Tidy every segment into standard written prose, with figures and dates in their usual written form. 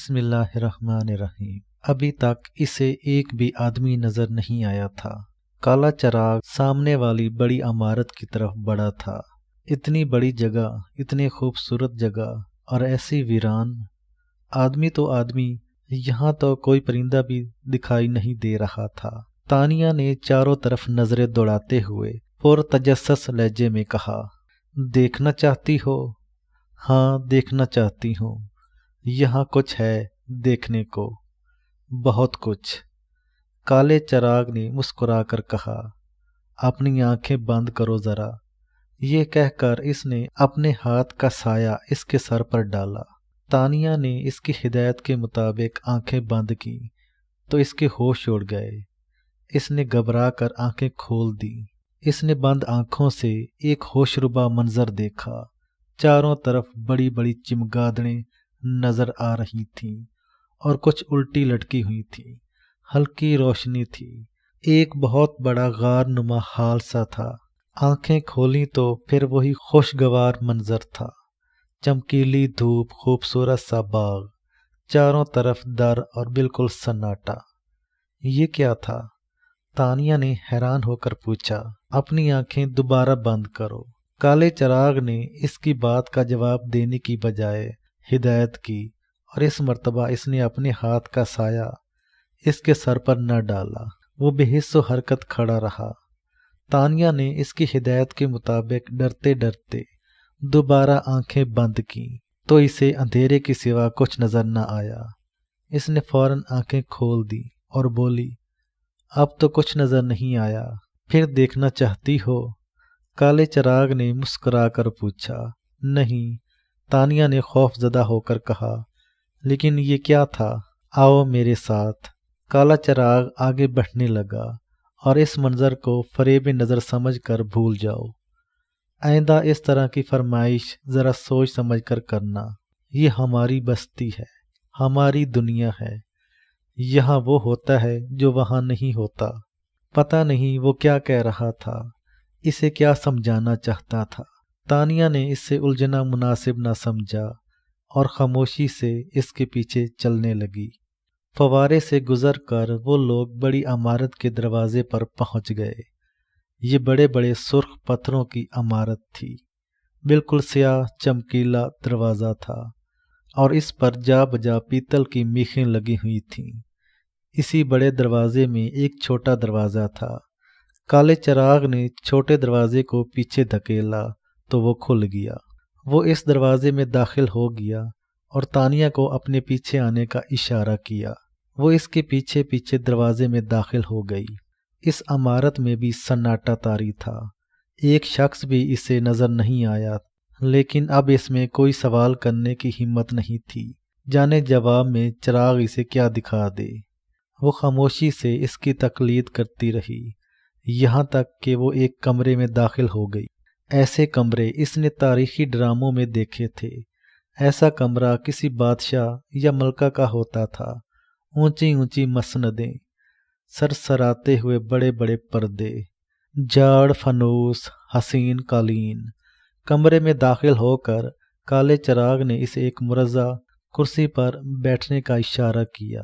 بسم اللہ الرحمن الرحیم۔ ابھی تک اسے ایک بھی آدمی نظر نہیں آیا تھا۔ کالا چراغ سامنے والی بڑی عمارت کی طرف بڑھا تھا۔ اتنی بڑی جگہ، اتنی خوبصورت جگہ اور ایسی ویران۔ آدمی تو آدمی، یہاں تو کوئی پرندہ بھی دکھائی نہیں دے رہا تھا۔ تانیہ نے چاروں طرف نظریں دوڑاتے ہوئے پرتجسس لہجے میں کہا، دیکھنا چاہتی ہو؟ ہاں، دیکھنا چاہتی ہوں۔ یہاں کچھ ہے دیکھنے کو، بہت کچھ۔ کالے چراغ نے مسکرا کر کہا، اپنی آنکھیں بند کرو ذرا۔ یہ کہہ کر اس نے اپنے ہاتھ کا سایہ اس کے سر پر ڈالا۔ تانیہ نے اس کی ہدایت کے مطابق آنکھیں بند کی تو اس کے ہوش اڑ گئے۔ اس نے گھبرا کر آنکھیں کھول دی۔ اس نے بند آنکھوں سے ایک ہوشربا منظر دیکھا۔ چاروں طرف بڑی بڑی چمگادڑیں نظر آ رہی تھیں اور کچھ الٹی لٹکی ہوئی تھیں۔ ہلکی روشنی تھی۔ ایک بہت بڑا غار نما حال سا تھا۔ آنکھیں کھولی تو پھر وہی خوشگوار منظر تھا۔ چمکیلی دھوپ، خوبصورت سا باغ، چاروں طرف در اور بالکل سناٹا۔ یہ کیا تھا؟ تانیہ نے حیران ہو کر پوچھا۔ اپنی آنکھیں دوبارہ بند کرو۔ کالے چراغ نے اس کی بات کا جواب دینے کی بجائے ہدایت کی، اور اس مرتبہ اس نے اپنے ہاتھ کا سایہ اس کے سر پر نہ ڈالا۔ وہ بے حس و حرکت کھڑا رہا۔ تانیہ نے اس کی ہدایت کے مطابق ڈرتے ڈرتے دوبارہ آنکھیں بند کیں تو اسے اندھیرے کے سوا کچھ نظر نہ آیا۔ اس نے فوراً آنکھیں کھول دی اور بولی، اب تو کچھ نظر نہیں آیا، پھر دیکھنا چاہتی ہو؟ کالے چراغ نے مسکرا کر پوچھا۔ نہیں، تانیہ نے خوف زدہ ہو کر کہا، لیکن یہ کیا تھا؟ آؤ میرے ساتھ۔ کالا چراغ آگے بڑھنے لگا، اور اس منظر کو فریب نظر سمجھ کر بھول جاؤ۔ آئندہ اس طرح کی فرمائش ذرا سوچ سمجھ کر کرنا۔ یہ ہماری بستی ہے، ہماری دنیا ہے۔ یہاں وہ ہوتا ہے جو وہاں نہیں ہوتا۔ پتہ نہیں وہ کیا کہہ رہا تھا، اسے کیا سمجھانا چاہتا تھا۔ تانیہ نے اس سے الجھنا مناسب نہ سمجھا اور خاموشی سے اس کے پیچھے چلنے لگی۔ فوارے سے گزر کر وہ لوگ بڑی عمارت کے دروازے پر پہنچ گئے۔ یہ بڑے بڑے سرخ پتھروں کی عمارت تھی۔ بالکل سیاہ چمکیلا دروازہ تھا، اور اس پر جا بجا پیتل کی میخیں لگی ہوئی تھیں۔ اسی بڑے دروازے میں ایک چھوٹا دروازہ تھا۔ کالے چراغ نے چھوٹے دروازے کو پیچھے دھکیلا تو وہ کھل گیا۔ وہ اس دروازے میں داخل ہو گیا اور تانیہ کو اپنے پیچھے آنے کا اشارہ کیا۔ وہ اس کے پیچھے پیچھے دروازے میں داخل ہو گئی۔ اس عمارت میں بھی سناٹا طاری تھا۔ ایک شخص بھی اسے نظر نہیں آیا، لیکن اب اس میں کوئی سوال کرنے کی ہمت نہیں تھی۔ جانے جواب میں چراغ اسے کیا دکھا دے۔ وہ خاموشی سے اس کی تقلید کرتی رہی، یہاں تک کہ وہ ایک کمرے میں داخل ہو گئی۔ ایسے کمرے اس نے تاریخی ڈراموں میں دیکھے تھے۔ ایسا کمرہ کسی بادشاہ یا ملکہ کا ہوتا تھا۔ اونچی اونچی مسندیں، سرسراتے ہوئے بڑے بڑے پردے، جاڑ فانوس، حسین قالین۔ کمرے میں داخل ہو کر کالے چراغ نے اسے ایک مرصع کرسی پر بیٹھنے کا اشارہ کیا،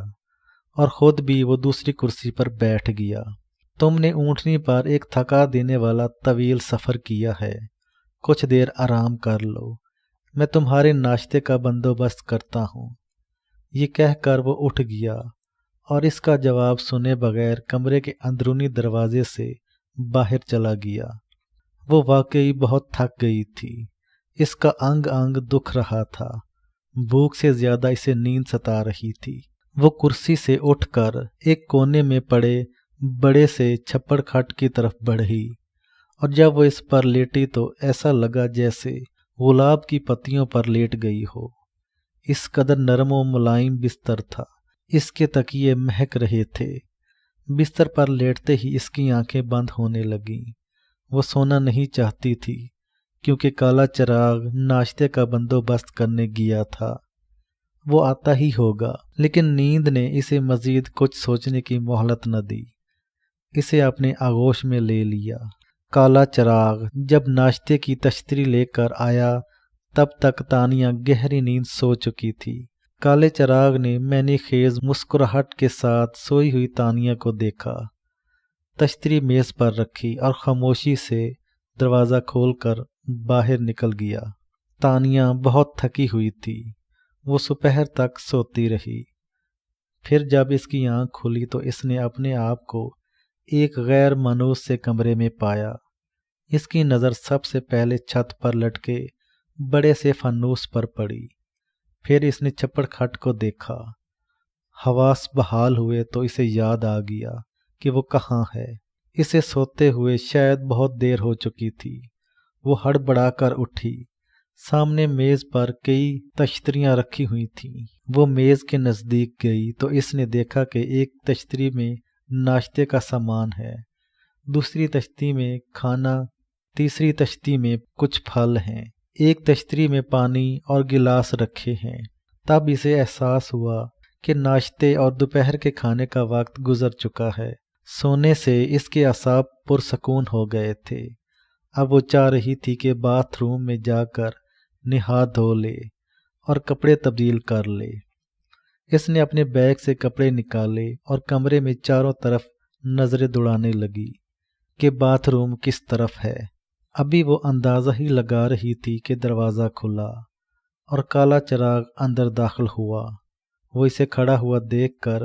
اور خود بھی وہ دوسری کرسی پر بیٹھ گیا۔ تم نے اونٹنی پر ایک تھکا دینے والا طویل سفر کیا ہے، کچھ دیر آرام کر لو، میں تمہارے ناشتے کا بندوبست کرتا ہوں۔ یہ کہہ کر وہ اٹھ گیا اور اس کا جواب سنے بغیر کمرے کے اندرونی دروازے سے باہر چلا گیا۔ وہ واقعی بہت تھک گئی تھی۔ اس کا انگ انگ دکھ رہا تھا۔ بھوک سے زیادہ اسے نیند ستا رہی تھی۔ وہ کرسی سے اٹھ کر ایک کونے میں پڑے بڑے سے چھپڑ کھٹ کی طرف بڑھی، اور جب وہ اس پر لیٹی تو ایسا لگا جیسے گلاب کی پتیوں پر لیٹ گئی ہو۔ اس قدر نرم و ملائم بستر تھا۔ اس کے تکیے مہک رہے تھے۔ بستر پر لیٹتے ہی اس کی آنکھیں بند ہونے لگیں۔ وہ سونا نہیں چاہتی تھی، کیونکہ کالا چراغ ناشتے کا بندوبست کرنے گیا تھا۔ وہ آتا ہی ہوگا، لیکن نیند نے اسے مزید کچھ سوچنے کی مہلت نہ دی۔ اسے اپنے آغوش میں لے لیا۔ کالا چراغ جب ناشتے کی تشتری لے کر آیا تب تک تانیہ گہری نیند سو چکی تھی۔ کالے چراغ نے معنی خیز مسکراہٹ کے ساتھ سوئی ہوئی تانیہ کو دیکھا، تشتری میز پر رکھی اور خاموشی سے دروازہ کھول کر باہر نکل گیا۔ تانیہ بہت تھکی ہوئی تھی، وہ دوپہر تک سوتی رہی۔ پھر جب اس کی آنکھ کھلی تو اس نے اپنے آپ کو ایک غیر مانوس سے کمرے میں پایا۔ اس کی نظر سب سے پہلے چھت پر لٹکے بڑے سے فانوس پر پڑی، پھر اس نے چھپڑ کھٹ کو دیکھا۔ حواس بحال ہوئے تو اسے یاد آ گیا کہ وہ کہاں ہے۔ اسے سوتے ہوئے شاید بہت دیر ہو چکی تھی۔ وہ ہڑبڑا کر اٹھی۔ سامنے میز پر کئی تشتریاں رکھی ہوئی تھیں۔ وہ میز کے نزدیک گئی تو اس نے دیکھا کہ ایک تشتری میں ناشتے کا سامان ہے، دوسری تشتری میں کھانا، تیسری تشتری میں کچھ پھل ہیں، ایک تشتری میں پانی اور گلاس رکھے ہیں۔ تب اسے احساس ہوا کہ ناشتے اور دوپہر کے کھانے کا وقت گزر چکا ہے۔ سونے سے اس کے اعصاب پرسکون ہو گئے تھے۔ اب وہ چاہ رہی تھی کہ باتھ روم میں جا کر نہا دھو لے اور کپڑے تبدیل کر لے۔ اس نے اپنے بیگ سے کپڑے نکالے اور کمرے میں چاروں طرف نظریں دوڑانے لگی کہ باتھ روم کس طرف ہے۔ ابھی وہ اندازہ ہی لگا رہی تھی کہ دروازہ کھلا اور کالا چراغ اندر داخل ہوا۔ وہ اسے کھڑا ہوا دیکھ کر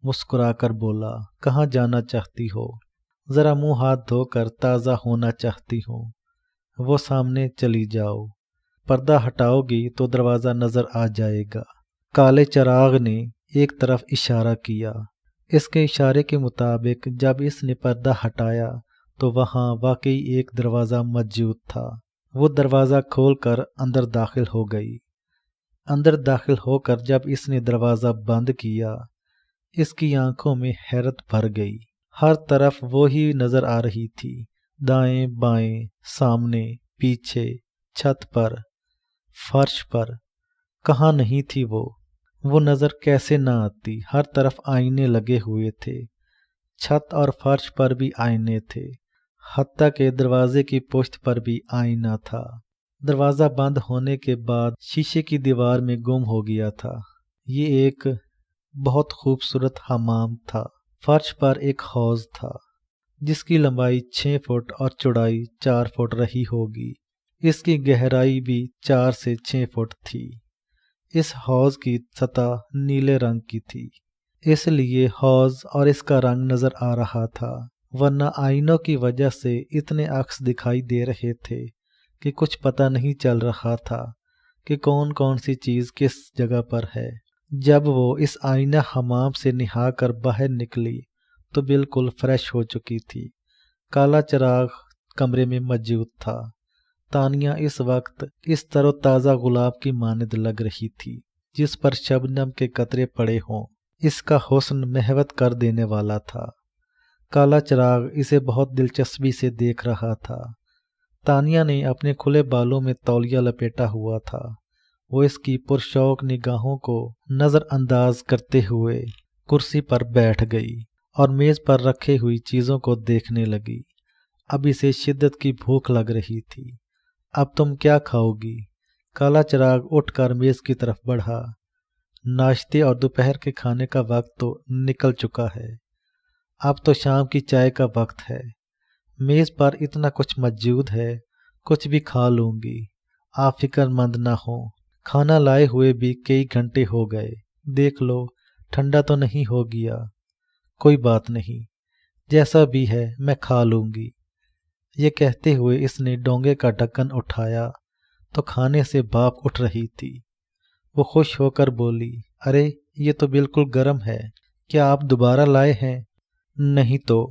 مسکرا کر بولا، کہاں جانا چاہتی ہو؟ ذرا منہ ہاتھ دھو کر تازہ ہونا چاہتی ہوں۔ وہ سامنے چلی جاؤ، پردہ ہٹاؤ گی تو دروازہ نظر آ جائے گا۔ کالے چراغ نے ایک طرف اشارہ کیا۔ اس کے اشارے کے مطابق جب اس نے پردہ ہٹایا تو وہاں واقعی ایک دروازہ موجود تھا۔ وہ دروازہ کھول کر اندر داخل ہو گئی۔ اندر داخل ہو کر جب اس نے دروازہ بند کیا، اس کی آنکھوں میں حیرت بھر گئی۔ ہر طرف وہی نظر آ رہی تھی، دائیں بائیں، سامنے، پیچھے، چھت پر، فرش پر۔ کہاں نہیں تھی وہ نظر کیسے نہ آتی؟ ہر طرف آئینے لگے ہوئے تھے، چھت اور فرش پر بھی آئینے تھے، حتیٰ کہ دروازے کی پشت پر بھی آئینہ تھا۔ دروازہ بند ہونے کے بعد شیشے کی دیوار میں گم ہو گیا تھا۔ یہ ایک بہت خوبصورت حمام تھا۔ فرش پر ایک حوض تھا جس کی لمبائی 6 فٹ اور چوڑائی 4 فٹ رہی ہوگی۔ اس کی گہرائی بھی 4 سے 6 فٹ تھی۔ اس حوض کی سطح نیلے رنگ کی تھی، اس لیے حوض اور اس کا رنگ نظر آ رہا تھا، ورنہ آئینوں کی وجہ سے اتنے عکس دکھائی دے رہے تھے کہ کچھ پتہ نہیں چل رہا تھا کہ کون کون سی چیز کس جگہ پر ہے۔ جب وہ اس آئینہ حمام سے نہا کر باہر نکلی تو بالکل فریش ہو چکی تھی۔ کالا چراغ کمرے میں موجود تھا۔ تانیہ اس وقت اس تر و تازہ گلاب کی مانند لگ رہی تھی جس پر شبنم کے قطرے پڑے ہوں۔ اس کا حسن محوت کر دینے والا تھا۔ کالا چراغ اسے بہت دلچسپی سے دیکھ رہا تھا۔ تانیہ نے اپنے کھلے بالوں میں تولیہ لپیٹا ہوا تھا۔ وہ اس کی پرشوق نگاہوں کو نظر انداز کرتے ہوئے کرسی پر بیٹھ گئی اور میز پر رکھی ہوئی چیزوں کو دیکھنے لگی۔ اب اسے شدت کی بھوک لگ رہی تھی۔ اب تم کیا کھاؤ گی؟ کالا چراغ اٹھ کر میز کی طرف بڑھا۔ ناشتے اور دوپہر کے کھانے کا وقت تو نکل چکا ہے، اب تو شام کی چائے کا وقت ہے۔ میز پر اتنا کچھ موجود ہے، کچھ بھی کھا لوں گی، آپ فکر مند نہ ہوں۔ کھانا لائے ہوئے بھی کئی گھنٹے ہو گئے، دیکھ لو ٹھنڈا تو نہیں ہو گیا۔ کوئی بات نہیں، جیسا بھی ہے میں کھا لوں گی۔ یہ کہتے ہوئے اس نے ڈونگے کا ڈھکن اٹھایا تو کھانے سے بھاپ اٹھ رہی تھی۔ وہ خوش ہو کر بولی، ارے یہ تو بالکل گرم ہے، کیا آپ دوبارہ لائے ہیں؟ نہیں تو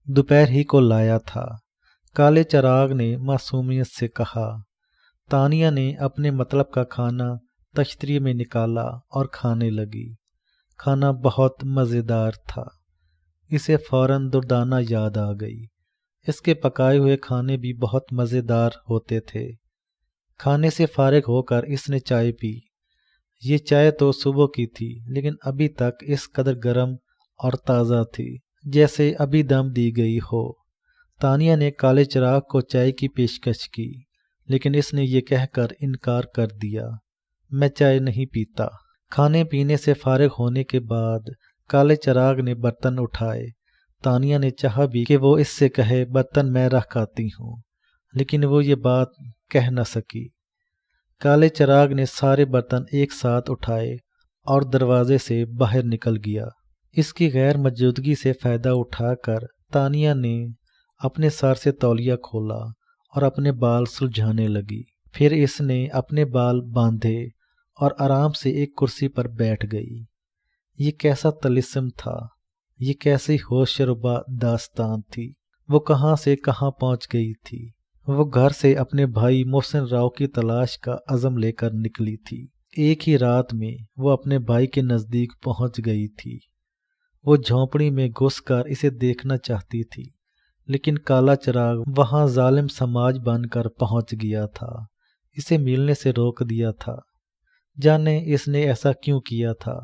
دوپہر ہی کو لایا تھا، کالے چراغ نے معصومیت سے کہا۔ تانیہ نے اپنے مطلب کا کھانا تشتری میں نکالا اور کھانے لگی۔ کھانا بہت مزیدار تھا۔ اسے فوراً دردانہ یاد آ گئی۔ اس کے پکائے ہوئے کھانے بھی بہت مزیدار ہوتے تھے۔ کھانے سے فارغ ہو کر اس نے چائے پی۔ یہ چائے تو صبح کی تھی لیکن ابھی تک اس قدر گرم اور تازہ تھی جیسے ابھی دم دی گئی ہو۔ تانیہ نے کالے چراغ کو چائے کی پیشکش کی لیکن اس نے یہ کہہ کر انکار کر دیا، میں چائے نہیں پیتا۔ کھانے پینے سے فارغ ہونے کے بعد کالے چراغ نے برتن اٹھائے۔ تانیہ نے چاہا بھی کہ وہ اس سے کہے برتن میں رکھ آتی ہوں، لیکن وہ یہ بات کہہ نہ سکی۔ کالے چراغ نے سارے برتن ایک ساتھ اٹھائے اور دروازے سے باہر نکل گیا۔ اس کی غیر موجودگی سے فائدہ اٹھا کر تانیہ نے اپنے سر سے تولیہ کھولا اور اپنے بال سلجھانے لگی۔ پھر اس نے اپنے بال باندھے اور آرام سے ایک کرسی پر بیٹھ گئی۔ یہ کیسا طلسم تھا، یہ کیسی ہوش ربا داستان تھی۔ وہ کہاں سے کہاں پہنچ گئی تھی۔ وہ گھر سے اپنے بھائی محسن راؤ کی تلاش کا عزم لے کر نکلی تھی۔ ایک ہی رات میں وہ اپنے بھائی کے نزدیک پہنچ گئی تھی۔ وہ جھونپڑی میں گھس کر اسے دیکھنا چاہتی تھی، لیکن کالا چراغ وہاں ظالم سماج بن کر پہنچ گیا تھا، اسے ملنے سے روک دیا تھا۔ جانے اس نے ایسا کیوں کیا تھا۔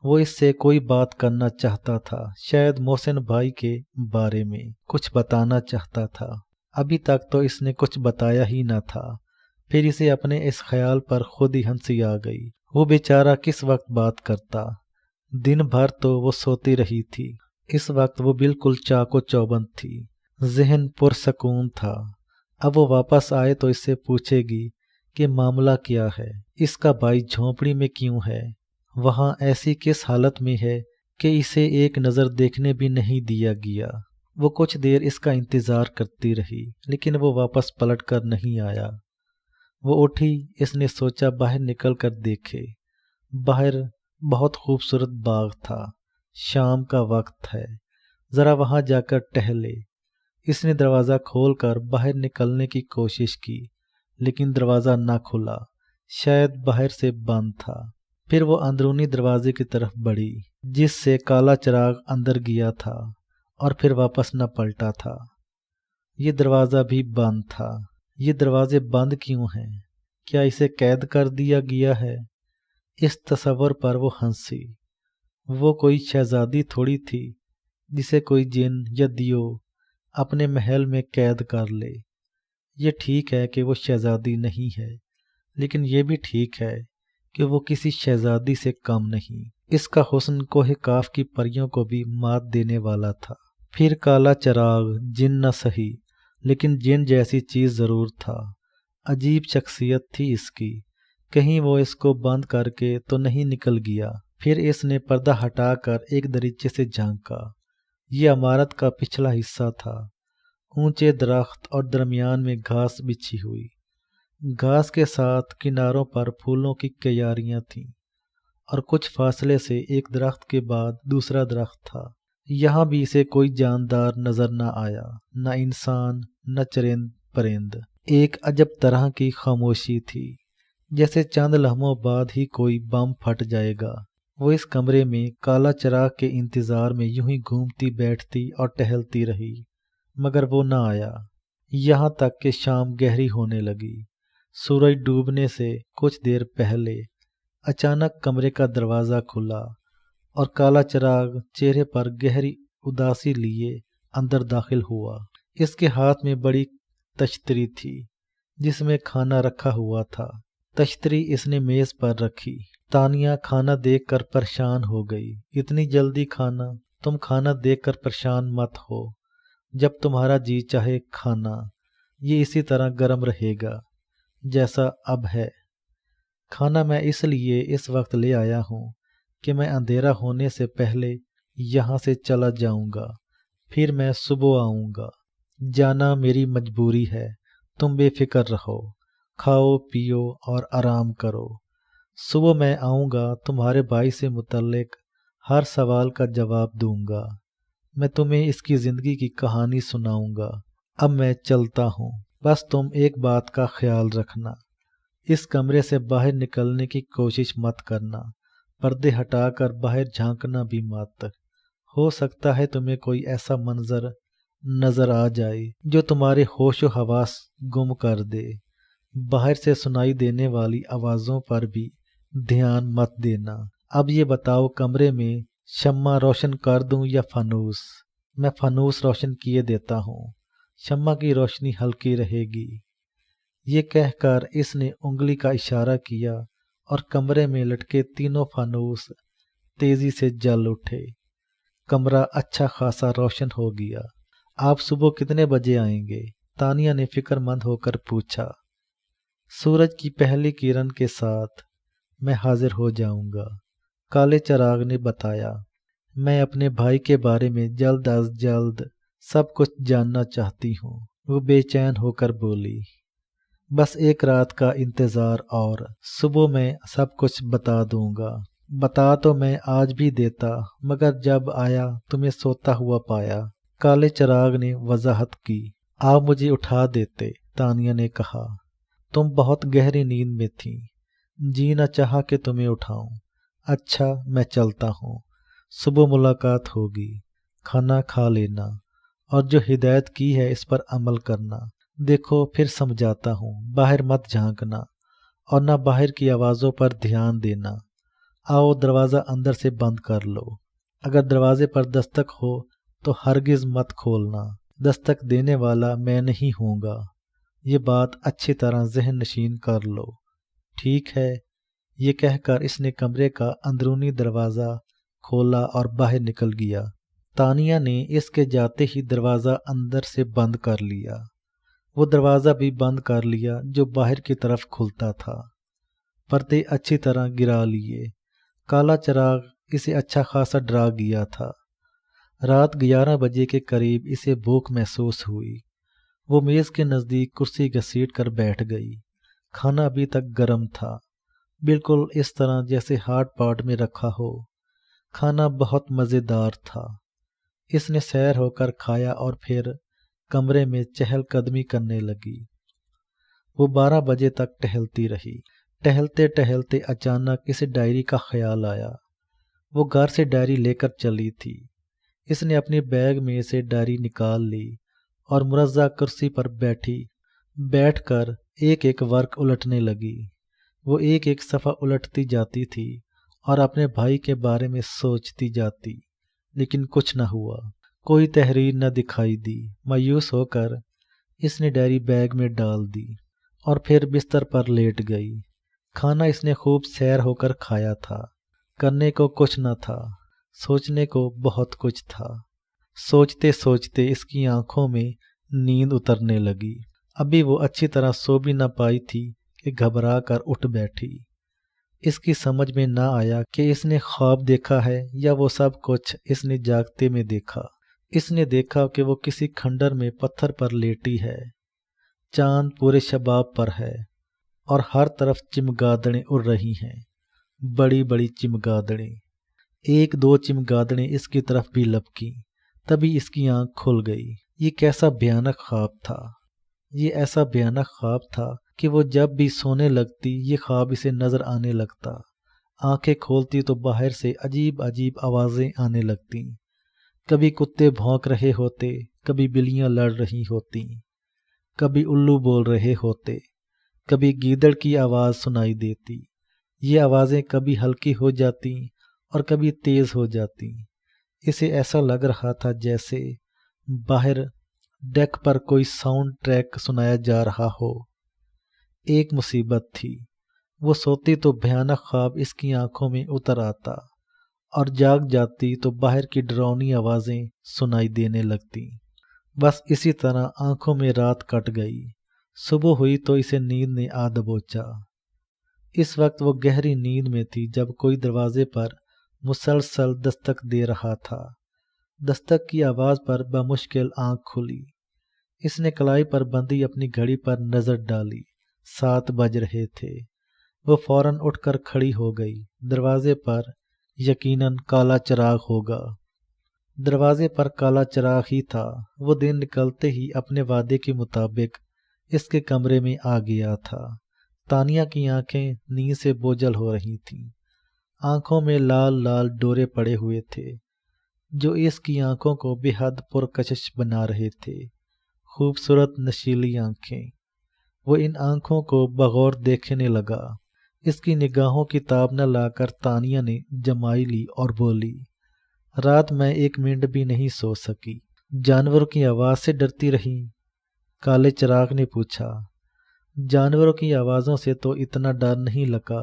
وہ اس سے کوئی بات کرنا چاہتا تھا، شاید محسن بھائی کے بارے میں کچھ بتانا چاہتا تھا۔ ابھی تک تو اس نے کچھ بتایا ہی نہ تھا۔ پھر اسے اپنے اس خیال پر خود ہی ہنسی آ گئی۔ وہ بیچارہ کس وقت بات کرتا، دن بھر تو وہ سوتی رہی تھی۔ اس وقت وہ بالکل چاق و چوبند تھی، ذہن پرسکون تھا۔ اب وہ واپس آئے تو اس سے پوچھے گی کہ معاملہ کیا ہے، اس کا بھائی جھونپڑی میں کیوں ہے، وہاں ایسی کس حالت میں ہے کہ اسے ایک نظر دیکھنے بھی نہیں دیا گیا۔ وہ کچھ دیر اس کا انتظار کرتی رہی، لیکن وہ واپس پلٹ کر نہیں آیا۔ وہ اٹھی، اس نے سوچا باہر نکل کر دیکھے۔ باہر بہت خوبصورت باغ تھا، شام کا وقت ہے، ذرا وہاں جا کر ٹہلے۔ اس نے دروازہ کھول کر باہر نکلنے کی کوشش کی، لیکن دروازہ نہ کھلا، شاید باہر سے بند تھا۔ پھر وہ اندرونی دروازے کی طرف بڑھی، جس سے کالا چراغ اندر گیا تھا اور پھر واپس نہ پلٹا تھا۔ یہ دروازہ بھی بند تھا۔ یہ دروازے بند کیوں ہیں؟ کیا اسے قید کر دیا گیا ہے؟ اس تصور پر وہ ہنسی۔ وہ کوئی شہزادی تھوڑی تھی جسے کوئی جن یا دیو اپنے محل میں قید کر لے۔ یہ ٹھیک ہے کہ وہ شہزادی نہیں ہے، لیکن یہ بھی ٹھیک ہے کہ وہ کسی شہزادی سے کم نہیں۔ اس کا حسن کوہ کاف کی پریوں کو بھی مات دینے والا تھا۔ پھر کالا چراغ جن نہ سہی، لیکن جن جیسی چیز ضرور تھا۔ عجیب شخصیت تھی اس کی، کہیں وہ اس کو بند کر کے تو نہیں نکل گیا۔ پھر اس نے پردہ ہٹا کر ایک دریچے سے جھانکا۔ یہ عمارت کا پچھلا حصہ تھا، اونچے درخت اور درمیان میں گھاس بچھی ہوئی۔ گھاس کے ساتھ کناروں پر پھولوں کی کیاریاں تھیں، اور کچھ فاصلے سے ایک درخت کے بعد دوسرا درخت تھا۔ یہاں بھی اسے کوئی جاندار نظر نہ آیا، نہ انسان، نہ چرند پرند۔ ایک عجب طرح کی خاموشی تھی، جیسے چند لمحوں بعد ہی کوئی بم پھٹ جائے گا۔ وہ اس کمرے میں کالا چراغ کے انتظار میں یوں ہی گھومتی بیٹھتی اور ٹہلتی رہی، مگر وہ نہ آیا، یہاں تک کہ شام گہری ہونے لگی۔ سورج ڈوبنے سے کچھ دیر پہلے اچانک کمرے کا دروازہ کھلا اور کالا چراغ چہرے پر گہری اداسی لیے اندر داخل ہوا۔ اس کے ہاتھ میں بڑی تشتری تھی جس میں کھانا رکھا ہوا تھا۔ تشتری اس نے میز پر رکھی۔ تانیہ کھانا دیکھ کر پریشان ہو گئی۔ اتنی جلدی کھانا؟ تم کھانا دیکھ کر پریشان مت ہو، جب تمہارا جی چاہے کھانا، یہ اسی طرح گرم رہے گا جیسا اب ہے۔ کھانا میں اس لیے اس وقت لے آیا ہوں کہ میں اندھیرا ہونے سے پہلے یہاں سے چلا جاؤں گا، پھر میں صبح آؤں گا۔ جانا میری مجبوری ہے، تم بے فکر رہو، کھاؤ پیو اور آرام کرو۔ صبح میں آؤں گا، تمہارے بھائی سے متعلق ہر سوال کا جواب دوں گا، میں تمہیں اس کی زندگی کی کہانی سناؤں گا۔ اب میں چلتا ہوں، بس تم ایک بات کا خیال رکھنا، اس کمرے سے باہر نکلنے کی کوشش مت کرنا، پردے ہٹا کر باہر جھانکنا بھی مت۔ ہو سکتا ہے تمہیں کوئی ایسا منظر نظر آ جائے جو تمہارے ہوش و حواس گم کر دے۔ باہر سے سنائی دینے والی آوازوں پر بھی دھیان مت دینا۔ اب یہ بتاؤ، کمرے میں شمع روشن کر دوں یا فانوس؟ میں فانوس روشن کیے دیتا ہوں، شمع کی روشنی ہلکی رہے گی۔ یہ کہہ کر اس نے انگلی کا اشارہ کیا اور کمرے میں لٹکے تینوں فانوس تیزی سے جل اٹھے۔ کمرہ اچھا خاصا روشن ہو گیا۔ آپ صبح کتنے بجے آئیں گے؟ تانیہ نے فکر مند ہو کر پوچھا۔ سورج کی پہلی کرن کے ساتھ میں حاضر ہو جاؤں گا، کالے چراغ نے بتایا۔ میں اپنے بھائی کے بارے میں جلد از جلد سب کچھ جاننا چاہتی ہوں، وہ بے چین ہو کر بولی۔ بس ایک رات کا انتظار اور صبح میں سب کچھ بتا دوں گا۔ بتا تو میں آج بھی دیتا، مگر جب آیا تمہیں سوتا ہوا پایا، کالے چراغ نے وضاحت کی۔ آپ مجھے اٹھا دیتے، تانیہ نے کہا۔ تم بہت گہری نیند میں تھیں، جی نہ چاہا کہ تمہیں اٹھاؤں۔ اچھا میں چلتا ہوں، صبح ملاقات ہوگی۔ کھانا کھا لینا اور جو ہدایت کی ہے اس پر عمل کرنا۔ دیکھو پھر سمجھاتا ہوں، باہر مت جھانکنا اور نہ باہر کی آوازوں پر دھیان دینا۔ آؤ دروازہ اندر سے بند کر لو۔ اگر دروازے پر دستک ہو تو ہرگز مت کھولنا، دستک دینے والا میں نہیں ہوں گا۔ یہ بات اچھی طرح ذہن نشین کر لو، ٹھیک ہے؟ یہ کہہ کر اس نے کمرے کا اندرونی دروازہ کھولا اور باہر نکل گیا۔ تانیہ نے اس کے جاتے ہی دروازہ اندر سے بند کر لیا۔ وہ دروازہ بھی بند کر لیا جو باہر کی طرف کھلتا تھا۔ پردے اچھی طرح گرا لیے۔ کالا چراغ اسے اچھا خاصا ڈرا گیا تھا۔ رات 11 بجے کے قریب اسے بھوک محسوس ہوئی۔ وہ میز کے نزدیک کرسی گھسیٹ کر بیٹھ گئی۔ کھانا ابھی تک گرم تھا، بالکل اس طرح جیسے ہاٹ پاٹ میں رکھا ہو۔ کھانا بہت مزیدار تھا۔ اس نے سیر ہو کر کھایا اور پھر کمرے میں چہل قدمی کرنے لگی۔ وہ 12 بجے تک ٹہلتی رہی۔ ٹہلتے ٹہلتے اچانک اسے ڈائری کا خیال آیا۔ وہ گھر سے ڈائری لے کر چلی تھی۔ اس نے اپنے بیگ میں سے ڈائری نکال لی اور مرزا کرسی پر بیٹھ کر ایک ایک ورق الٹنے لگی۔ وہ ایک ایک صفحہ الٹتی جاتی تھی اور اپنے بھائی کے بارے میں سوچتی جاتی، لیکن کچھ نہ ہوا، کوئی تحریر نہ دکھائی دی۔ مایوس ہو کر اس نے ڈائری بیگ میں ڈال دی اور پھر بستر پر لیٹ گئی۔ کھانا اس نے خوب سیر ہو کر کھایا تھا۔ کرنے کو کچھ نہ تھا، سوچنے کو بہت کچھ تھا۔ سوچتے سوچتے اس کی آنکھوں میں نیند اترنے لگی۔ ابھی وہ اچھی طرح سو بھی نہ پائی تھی کہ گھبرا کر اٹھ بیٹھی۔ اس کی سمجھ میں نہ آیا کہ اس نے خواب دیکھا ہے یا وہ سب کچھ اس نے جاگتے میں دیکھا۔ اس نے دیکھا کہ وہ کسی کھنڈر میں پتھر پر لیٹی ہے، چاند پورے شباب پر ہے اور ہر طرف چمگادڑیں اڑ رہی ہیں، بڑی بڑی چمگادڑیں۔ ایک دو چمگادڑیں اس کی طرف بھی لپکیں، تبھی اس کی آنکھ کھل گئی۔ یہ کیسا بھیانک خواب تھا! یہ ایسا بھیانک خواب تھا کہ وہ جب بھی سونے لگتی یہ خواب اسے نظر آنے لگتا۔ آنکھیں کھولتی تو باہر سے عجیب عجیب آوازیں آنے لگتیں۔ کبھی کتے بھونک رہے ہوتے، کبھی بلیاں لڑ رہی ہوتیں، کبھی الو بول رہے ہوتے، کبھی گیدڑ کی آواز سنائی دیتی۔ یہ آوازیں کبھی ہلکی ہو جاتی اور کبھی تیز ہو جاتی۔ اسے ایسا لگ رہا تھا جیسے باہر ڈیک پر کوئی ساؤنڈ ٹریک سنایا جا رہا ہو۔ ایک مصیبت تھی، وہ سوتی تو بھیانک خواب اس کی آنکھوں میں اتر آتا اور جاگ جاتی تو باہر کی ڈراؤنی آوازیں سنائی دینے لگتی۔ بس اسی طرح آنکھوں میں رات کٹ گئی۔ صبح ہوئی تو اسے نیند نے آ دبوچا۔ اس وقت وہ گہری نیند میں تھی جب کوئی دروازے پر مسلسل دستک دے رہا تھا۔ دستک کی آواز پر بمشکل آنکھ کھلی۔ اس نے کلائی پر بندھی اپنی گھڑی پر نظر ڈالی، 7 بج رہے تھے۔ وہ فوراً اٹھ کر کھڑی ہو گئی۔ دروازے پر یقیناً کالا چراغ ہوگا۔ دروازے پر کالا چراغ ہی تھا۔ وہ دن نکلتے ہی اپنے وعدے کے مطابق اس کے کمرے میں آ گیا تھا۔ تانیہ کی آنکھیں نیند سے بوجھل ہو رہی تھیں۔ آنکھوں میں لال لال ڈورے پڑے ہوئے تھے جو اس کی آنکھوں کو بے حد پرکشش بنا رہے تھے۔ خوبصورت نشیلی آنکھیں۔ وہ ان آنکھوں کو بغور دیکھنے لگا۔ اس کی نگاہوں کی تاب نہ لا کر تانیہ نے جمائی لی اور بولی، رات میں 1 منٹ بھی نہیں سو سکی۔ جانوروں کی آواز سے ڈرتی رہی؟ کالے چراغ نے پوچھا۔ جانوروں کی آوازوں سے تو اتنا ڈر نہیں لگا،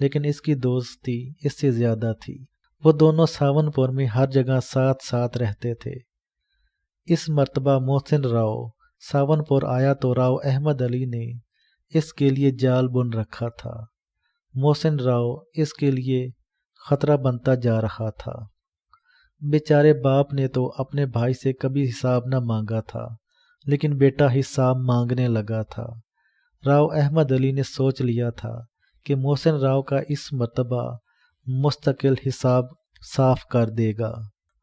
لیکن اس کی دوستی اس سے زیادہ تھی۔ وہ دونوں ساون پور میں ہر جگہ ساتھ ساتھ رہتے تھے۔ اس مرتبہ محسن راؤ ساون پور آیا تو راؤ احمد علی نے اس کے لیے جال بن رکھا تھا۔ محسن راؤ اس کے لیے خطرہ بنتا جا رہا تھا۔ بیچارے باپ نے تو اپنے بھائی سے کبھی حساب نہ مانگا تھا، لیکن بیٹا حساب مانگنے لگا تھا۔ راؤ احمد علی نے سوچ لیا تھا کہ محسن راؤ کا اس مرتبہ مستقل حساب صاف کر دے گا۔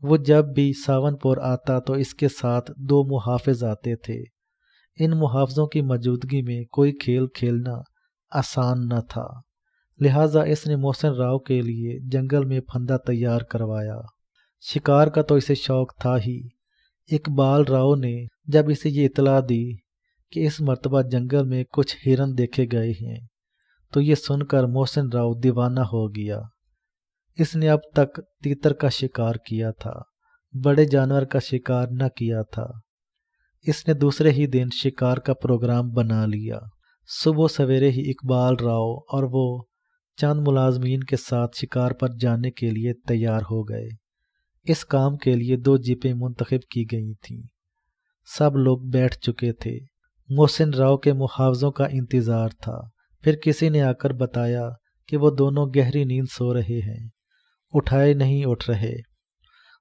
وہ جب بھی ساون پور آتا تو اس کے ساتھ 2 محافظ آتے تھے۔ ان محافظوں کی موجودگی میں کوئی کھیل کھیلنا آسان نہ تھا، لہٰذا اس نے محسن راؤ کے لیے جنگل میں پھندا تیار کروایا۔ شکار کا تو اسے شوق تھا ہی۔ اقبال راؤ نے جب اسے یہ اطلاع دی کہ اس مرتبہ جنگل میں کچھ ہرن دیکھے گئے ہیں تو یہ سن کر محسن راؤ دیوانہ ہو گیا۔ اس نے اب تک تیتر کا شکار کیا تھا، بڑے جانور کا شکار نہ کیا تھا۔ اس نے دوسرے ہی دن شکار کا پروگرام بنا لیا۔ صبح سویرے ہی اقبال راؤ اور وہ چند ملازمین کے ساتھ شکار پر جانے کے لیے تیار ہو گئے۔ اس کام کے لیے 2 جیپیں منتخب کی گئی تھیں۔ سب لوگ بیٹھ چکے تھے۔ محسن راؤ کے محافظوں کا انتظار تھا۔ پھر کسی نے آ کر بتایا کہ وہ دونوں گہری نیند سو رہے ہیں، اٹھائے نہیں اٹھ رہے۔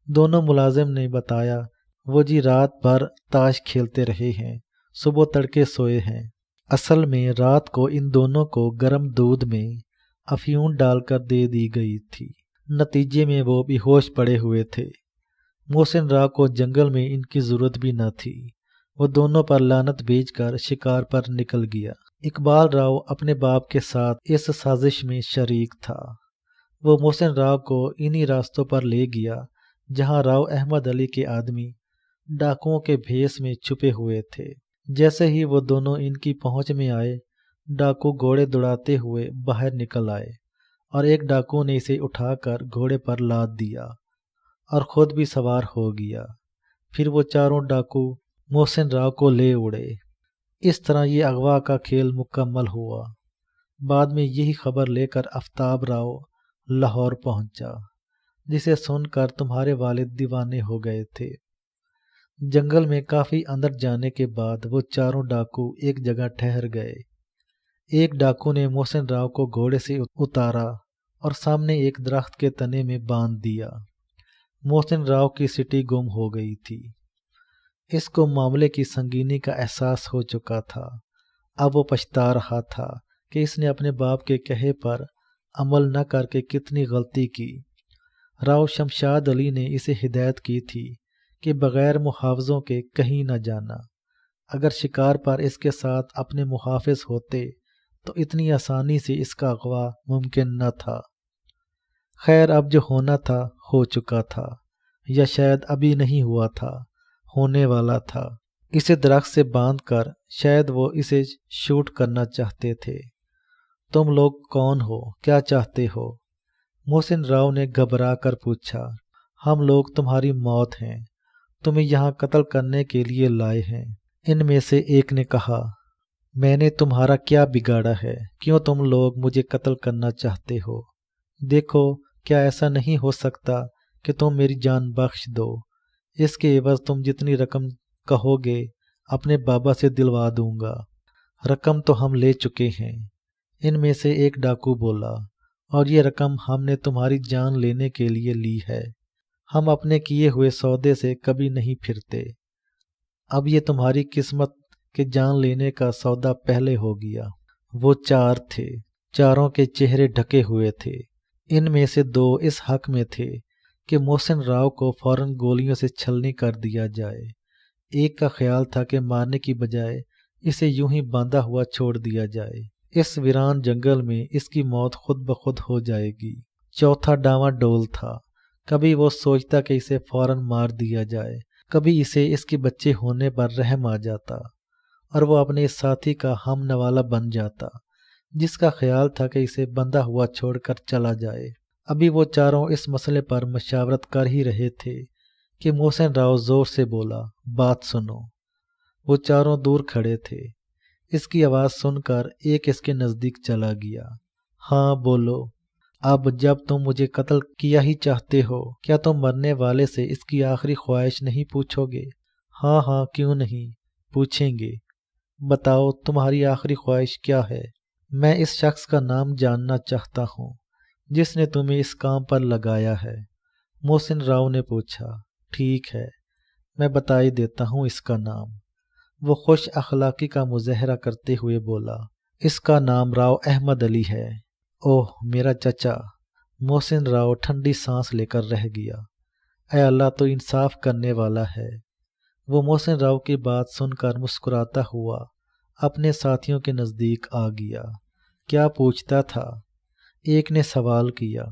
دونوں ملازم نے بتایا، وہ جی رات بھر تاش کھیلتے رہے ہیں، صبح تڑکے سوئے ہیں۔ اصل میں رات کو ان دونوں کو گرم دودھ میں افیون ڈال کر دے دی گئی تھی، نتیجے میں وہ بے ہوش پڑے ہوئے تھے۔ محسن راؤ کو جنگل میں ان کی ضرورت بھی نہ تھی۔ وہ دونوں پر لعنت بھیج کر شکار پر نکل گیا۔ اقبال راؤ اپنے باپ کے ساتھ اس سازش میں شریک تھا۔ وہ محسن راؤ کو انہی راستوں پر لے گیا جہاں راؤ احمد علی کے آدمی ڈاکوؤں کے بھیس میں چھپے ہوئے تھے۔ جیسے ہی وہ دونوں ان کی پہنچ میں آئے، ڈاکو گھوڑے دوڑاتے ہوئے باہر نکل آئے اور ایک ڈاکو نے اسے اٹھا کر گھوڑے پر لاد دیا اور خود بھی سوار ہو گیا۔ پھر وہ چاروں ڈاکو محسن راؤ کو لے اڑے۔ اس طرح یہ اغوا کا کھیل مکمل ہوا۔ بعد میں یہی خبر لے کر آفتاب راؤ لاہور پہنچا، جسے سن کر تمہارے والد دیوانے ہو گئے تھے۔ جنگل میں کافی اندر جانے کے بعد وہ چاروں ڈاکو ایک جگہ ٹھہر گئے۔ ایک ڈاکو نے محسن راؤ کو گھوڑے سے اتارا اور سامنے ایک درخت کے تنے میں باندھ دیا۔ محسن راؤ کی سٹی گم ہو گئی تھی۔ اس کو معاملے کی سنگینی کا احساس ہو چکا تھا۔ اب وہ پچھتا رہا تھا کہ اس نے اپنے باپ کے کہے پر عمل نہ کر کے کتنی غلطی کی۔ راؤ شمشاد علی نے اسے ہدایت کی تھی کہ بغیر محافظوں کے کہیں نہ جانا۔ اگر شکار پر اس کے ساتھ اپنے محافظ ہوتے تو اتنی آسانی سے اس کا اغوا ممکن نہ تھا۔ خیر اب جو ہونا تھا ہو چکا تھا، یا شاید ابھی نہیں ہوا تھا، ہونے والا تھا۔ اسے درخت سے باندھ کر شاید وہ اسے شوٹ کرنا چاہتے تھے۔ تم لوگ کون ہو؟ کیا چاہتے ہو؟ محسن راؤ نے گھبرا کر پوچھا۔ ہم لوگ تمہاری موت ہیں، تمہیں یہاں قتل کرنے کے لیے لائے ہیں۔ ان میں سے ایک نے کہا، میں نے تمہارا کیا بگاڑا ہے؟ کیوں تم لوگ مجھے قتل کرنا چاہتے ہو؟ دیکھو، کیا ایسا نہیں ہو سکتا کہ تم میری جان بخش دو؟ اس کے عوض تم جتنی رقم کہو گے اپنے بابا سے دلوا دوں گا۔ رقم تو ہم لے چکے ہیں، ان میں سے ایک ڈاکو بولا، اور یہ رقم ہم نے تمہاری جان لینے کے لیے لی ہے۔ ہم اپنے کیے ہوئے سودے سے کبھی نہیں پھرتے۔ اب یہ تمہاری قسمت کہ جان لینے کا سودا پہلے ہو گیا۔ وہ 4 تھے، چاروں کے چہرے ڈھکے ہوئے تھے۔ ان میں سے 2 اس حق میں تھے کہ محسن راؤ کو فوراً گولیوں سے چھلنی کر دیا جائے۔ ایک کا خیال تھا کہ مارنے کی بجائے اسے یوں ہی باندھا ہوا چھوڑ دیا جائے، اس ویران جنگل میں اس کی موت خود بخود ہو جائے گی۔ چوتھا ڈاواں ڈول تھا، کبھی وہ سوچتا کہ اسے فوراً مار دیا جائے، کبھی اسے اس کے بچے ہونے پر رحم آ جاتا اور وہ اپنے اس ساتھی کا ہم نوالہ بن جاتا، جس کا خیال تھا کہ اسے بندھا ہوا چھوڑ کر چلا جائے۔ ابھی وہ چاروں اس مسئلے پر مشاورت کر ہی رہے تھے کہ محسن راؤ زور سے بولا، بات سنو۔ وہ چاروں دور کھڑے تھے۔ اس کی آواز سن کر ایک اس کے نزدیک چلا گیا۔ ہاں بولو، اب جب تم مجھے قتل کیا ہی چاہتے ہو، کیا تم مرنے والے سے اس کی آخری خواہش نہیں پوچھو گے؟ ہاں ہاں، کیوں نہیں، پوچھیں گے۔ بتاؤ تمہاری آخری خواہش کیا ہے؟ میں اس شخص کا نام جاننا چاہتا ہوں جس نے تمہیں اس کام پر لگایا ہے، محسن راؤ نے پوچھا۔ ٹھیک ہے، میں بتا ہی دیتا ہوں اس کا نام، وہ خوش اخلاقی کا مظاہرہ کرتے ہوئے بولا۔ اس کا نام راؤ احمد علی ہے۔ اوہ میرا چچا، محسن راؤ ٹھنڈی سانس لے کر رہ گیا۔ اے اللہ تو انصاف کرنے والا ہے۔ وہ محسن راؤ کی بات سن کر مسکراتا ہوا اپنے ساتھیوں کے نزدیک آ گیا۔ کیا پوچھتا تھا؟ ایک نے سوال کیا۔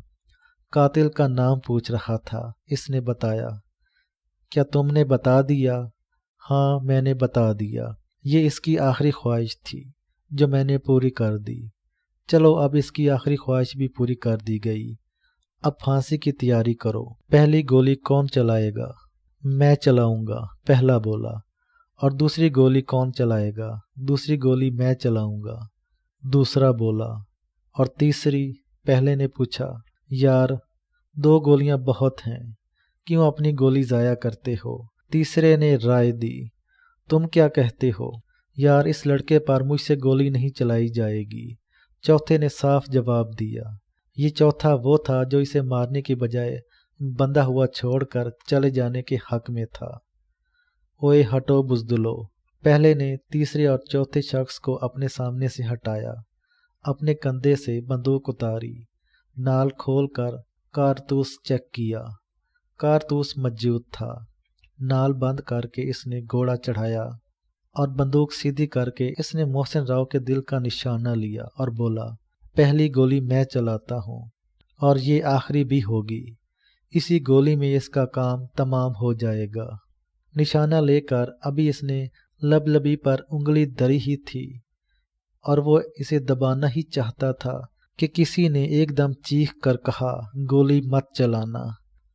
قاتل کا نام پوچھ رہا تھا، اس نے بتایا۔ کیا تم نے بتا دیا؟ ہاں میں نے بتا دیا، یہ اس کی آخری خواہش تھی جو میں نے پوری کر دی۔ چلو اب اس کی آخری خواہش بھی پوری کر دی گئی، اب پھانسی کی تیاری کرو۔ پہلی گولی کون چلائے گا؟ میں چلاؤں گا، پہلا بولا۔ اور دوسری گولی کون چلائے گا؟ دوسری گولی میں چلاؤں گا، دوسرا بولا۔ اور تیسری؟ پہلے نے پوچھا۔ یار 2 گولیاں بہت ہیں، کیوں اپنی گولی ضائع کرتے ہو؟ تیسرے نے رائے دی۔ تم کیا کہتے ہو؟ یار اس لڑکے پر مجھ سے گولی نہیں چلائی جائے گی۔ چوتھے نے صاف جواب دیا۔ یہ چوتھا وہ تھا جو اسے مارنے کی بجائے بندہ ہوا چھوڑ کر چلے جانے کے حق میں تھا۔ اوئے ہٹو بزدلو، پہلے نے تیسرے اور چوتھے شخص کو اپنے سامنے سے ہٹایا، اپنے کندھے سے بندوق اتاری، نال کھول کر کارتوس چیک کیا۔ کارتوس موجود تھا۔ نال بند کر کے اس نے گھوڑا چڑھایا اور بندوق سیدھی کر کے اس نے محسن راؤ کے دل کا نشانہ لیا اور بولا، پہلی گولی میں چلاتا ہوں اور یہ آخری بھی ہوگی، اسی گولی میں اس کا کام تمام ہو جائے گا۔ نشانہ لے کر ابھی اس نے لبی پر انگلی دری ہی تھی اور وہ اسے دبانا ہی چاہتا تھا کہ کسی نے ایک دم چیخ کر کہا، گولی مت چلانا۔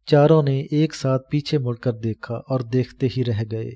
چاروں نے ایک ساتھ پیچھے مڑ کر دیکھا اور دیکھتے ہی رہ گئے۔